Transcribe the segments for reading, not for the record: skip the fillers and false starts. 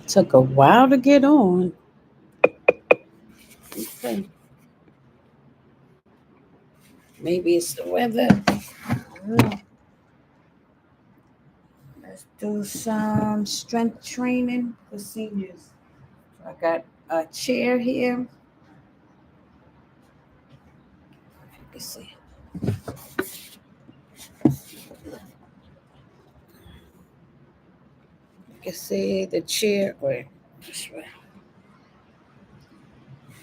Took a while to get on. Okay. Maybe it's the weather. Let's do some strength training for seniors. So I got a chair here. If you can see. You can see the chair. Wait, this way.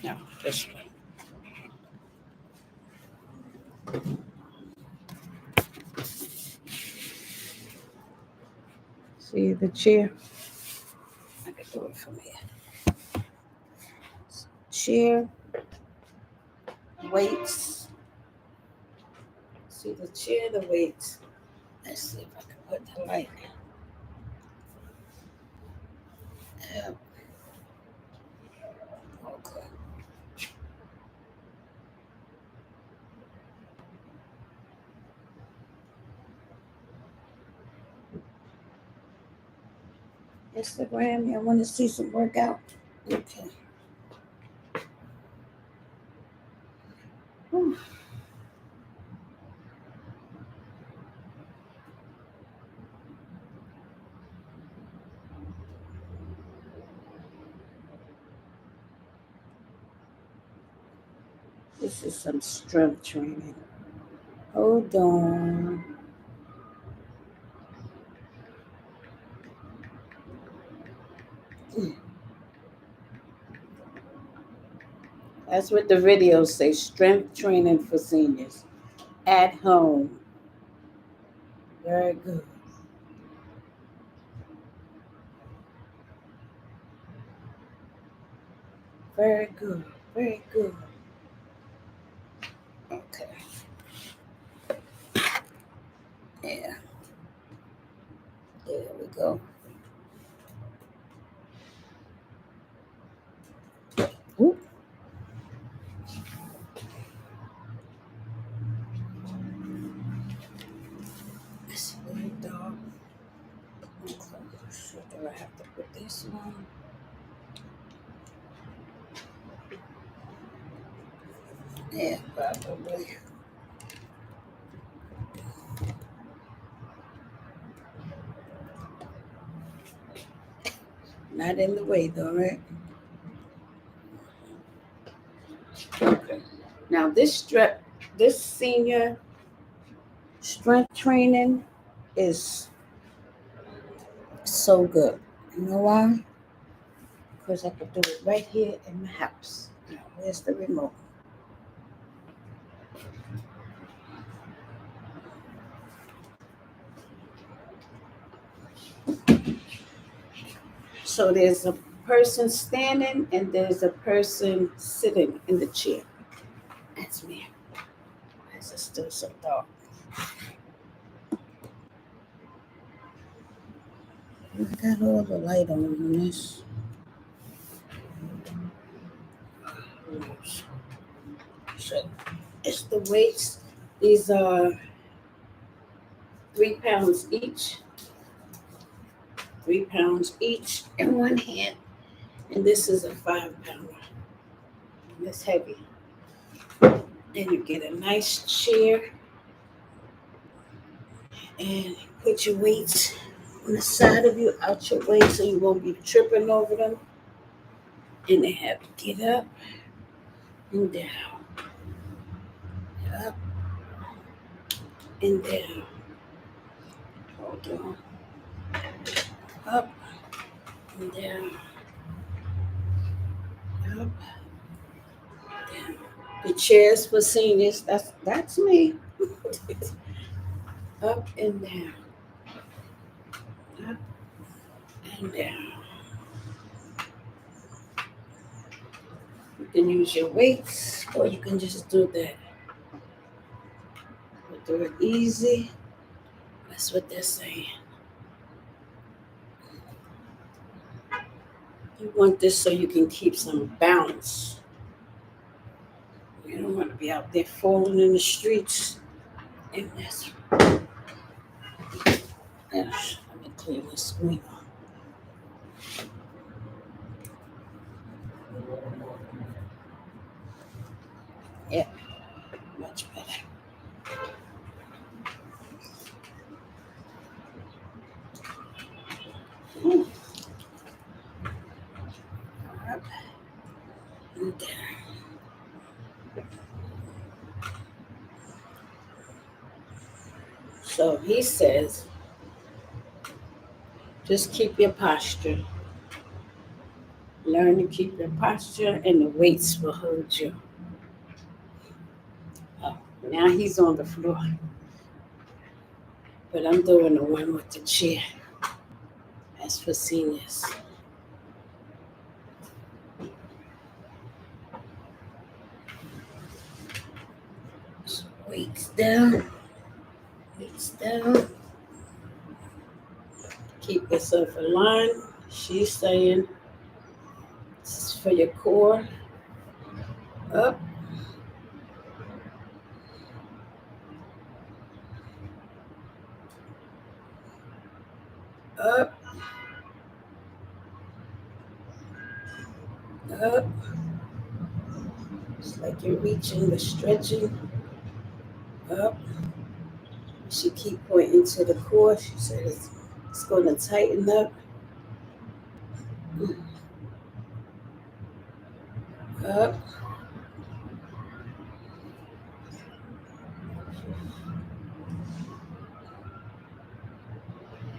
No, this way. See the chair? I can do it from here. Chair, weights. See the chair, the weights. Let's see if I can put the light. Yeah. Okay. Instagram, you want to see some workout? Okay. Whew. This is some strength training. Hold on. That's what the videos say. Strength training for seniors at home. Very good. Very good. Very good. Okay. Yeah. There we go. Ooh. That's very dark. Okay. So do I have to put this on? Yeah, probably. Not in the way though, right? Okay. Now this senior strength training is so good. You know why? Because I could do it right here in my house. Now, where's the remote? So there's a person standing and there's a person sitting in the chair. That's me. Why is it still so dark? I got all the light on this. So it's the weights. These are 3 pounds each. 3 pounds each in one hand. And this is a 5 pounder. And it's heavy. And you get a nice chair and put your weights on the side of you, out your way, so you won't be tripping over them. And they have to get up and down, up and down. Hold on. Up and down, up, down. The chairs for seniors, that's me. Up and down, up and down. You can use your weights or you can just do that. We'll do it easy. That's what they're saying. You want this so you can keep some balance. You don't want to be out there falling in the streets. And that's, let me clear my screen off. Yeah, much better. Up and down. So he says, just keep your posture. Learn to keep your posture, and the weights will hold you. Oh, now he's on the floor, but I'm doing the one with the chair. That's for seniors. So weights down, weights down. Keep yourself aligned. She's saying this is for your core. Up, up, up. It's like you're reaching, the stretching. Up. She keep pointing to the core. She said it's going to tighten up. Up.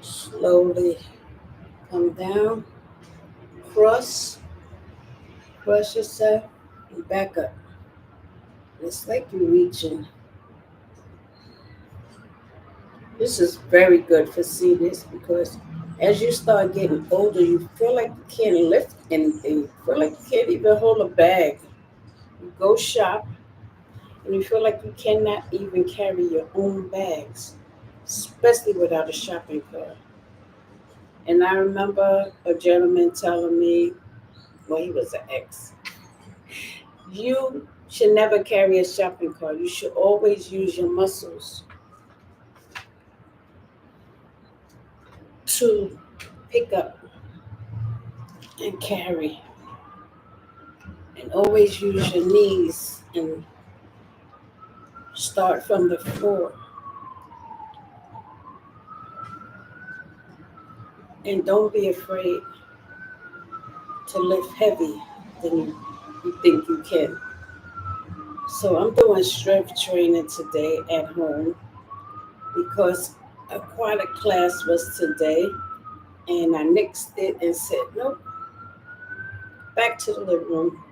Slowly come down. Cross. Cross yourself and back up. It's like you're reaching. This is very good for seniors because as you start getting older, you feel like you can't lift anything. You feel like you can't even hold a bag. You go shop and you feel like you cannot even carry your own bags, especially without a shopping cart. And I remember a gentleman telling me, well, he was an ex, you should never carry a shopping cart. You should always use your muscles to pick up and carry, and always use your knees and start from the floor. And don't be afraid to lift heavy than you think you can. So I'm doing strength training today at home because aquatic class was today, and I nixed it and said, nope, back to the living room.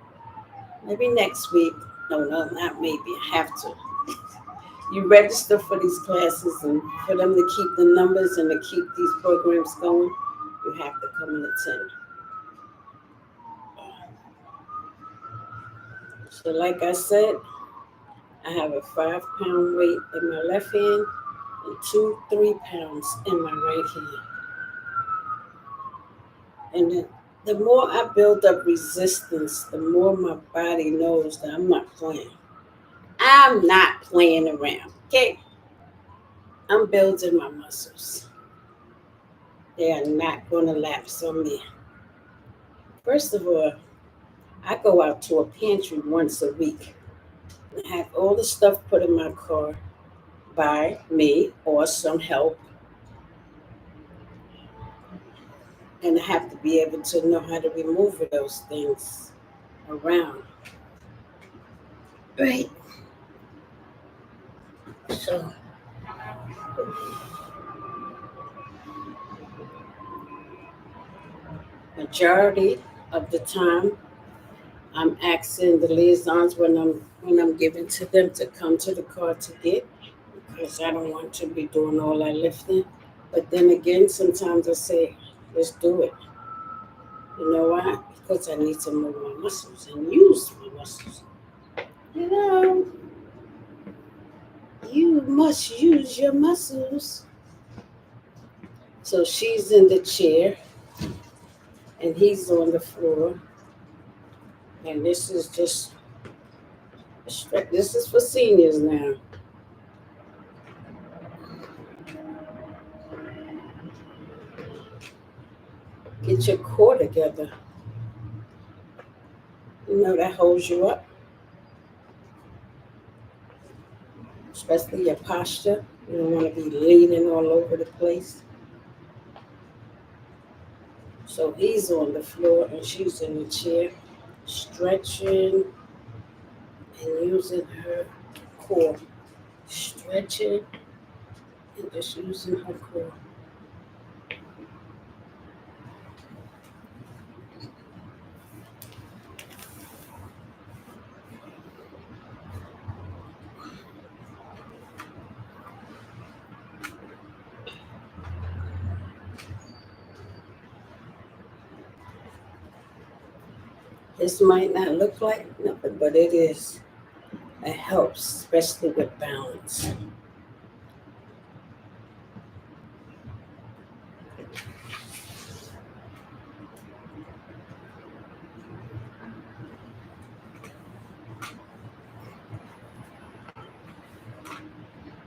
Maybe next week. No, no, not maybe. I have to. You register for these classes, and for them to keep the numbers and to keep these programs going, you have to come and attend. So, like I said, I have a 5 pound weight in my left hand and 3 pounds in my right hand. And the more I build up resistance, the more my body knows that I'm not playing. I'm not playing around. Okay? I'm building my muscles. They are not going to lapse on me. First of all, I go out to a pantry once a week. I have all the stuff put in my car by me or some help, and I have to be able to know how to remove those things around. Right. So, majority of the time, I'm asking the liaisons when I'm giving to them to come to the car to get because I don't want to be doing all that lifting. But then again, sometimes I say, let's do it. You know why? Because I need to move my muscles and use my muscles. You know, you must use your muscles. So she's in the chair and he's on the floor. And this is just, this is for seniors now. Get your core together. You know, that holds you up. especially your posture. You don't want to be leaning all over the place. So he's on the floor and she's in the chair, stretching and using her core. Stretching and just using her core. This might not look like nothing, but it is. It helps, especially with balance.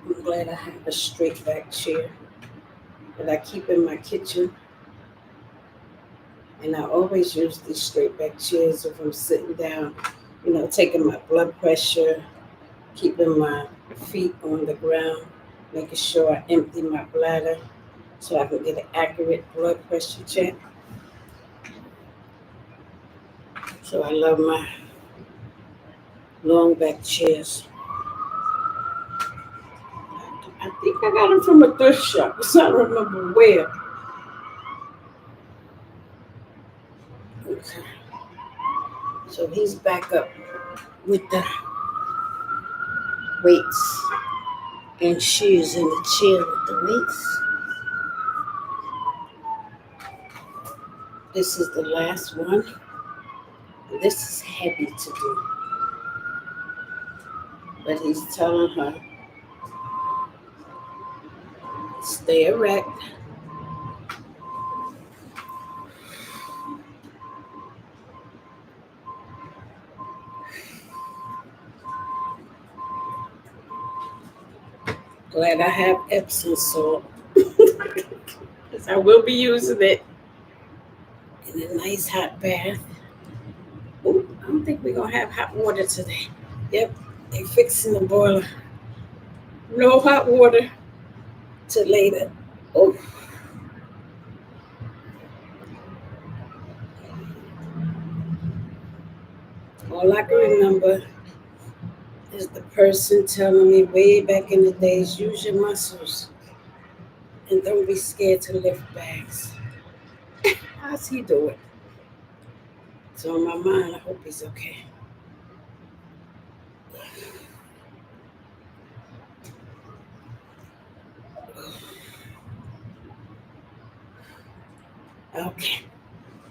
I'm glad I have a straight back chair that I keep in my kitchen. And I always use these straight back chairs if I'm sitting down, taking my blood pressure, keeping my feet on the ground, making sure I empty my bladder so I can get an accurate blood pressure check. So I love my long back chairs. I think I got them from a thrift shop, so I don't remember where. Okay. So he's back up with the weights, and she's in the chair with the weights. This is the last one. This is heavy to do, but he's telling her, stay erect. Glad I have Epsom salt, because I will be using it in a nice hot bath. Ooh, I don't think we're going to have hot water today. Yep, they fixing the boiler. No hot water till later. Oh, all I can remember is the person telling me way back in the days, use your muscles and don't be scared to lift bags. How's he doing? It's on my mind. I hope he's okay. Okay.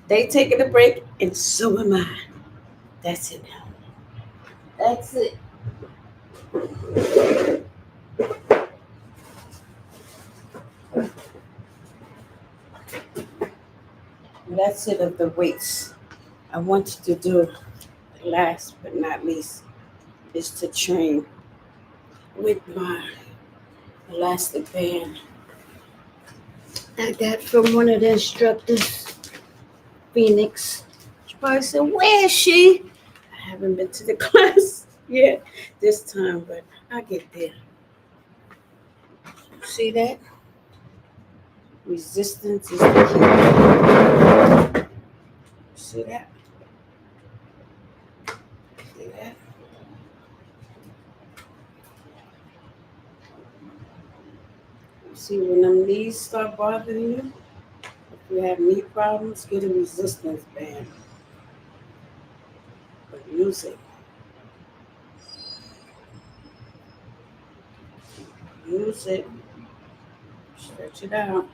They taking a break, and so am I. That's it. That's it. That's it of the weights. I wanted to do last but not least is to train with my elastic band I got from one of the instructors, Phoenix. She probably said, where is she? I haven't been to the class yet this time, but I get there. See that? Resistance is the key. See that? See that? See, when them knees start bothering you, if you have knee problems, get a resistance band. But use it. Use it. Stretch it out.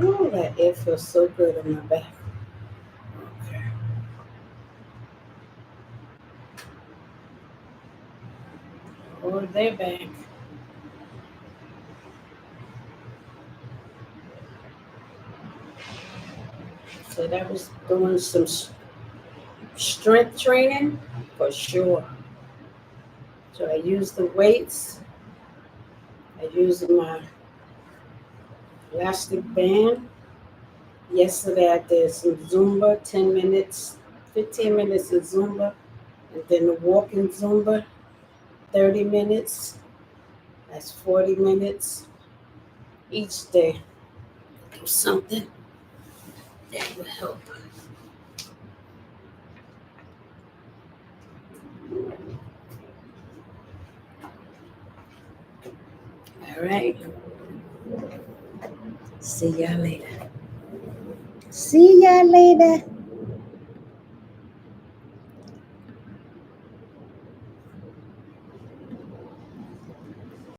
Ooh, that air feels so good on my back. Okay. of their bank. So that was doing some strength training for sure. So I used the weights. I used my elastic band. Yesterday I did some Zumba, 10 minutes, 15 minutes of Zumba, and then the walking Zumba, 30 minutes. That's 40 minutes each day. Do something that will help. All right. See y'all later. See y'all later.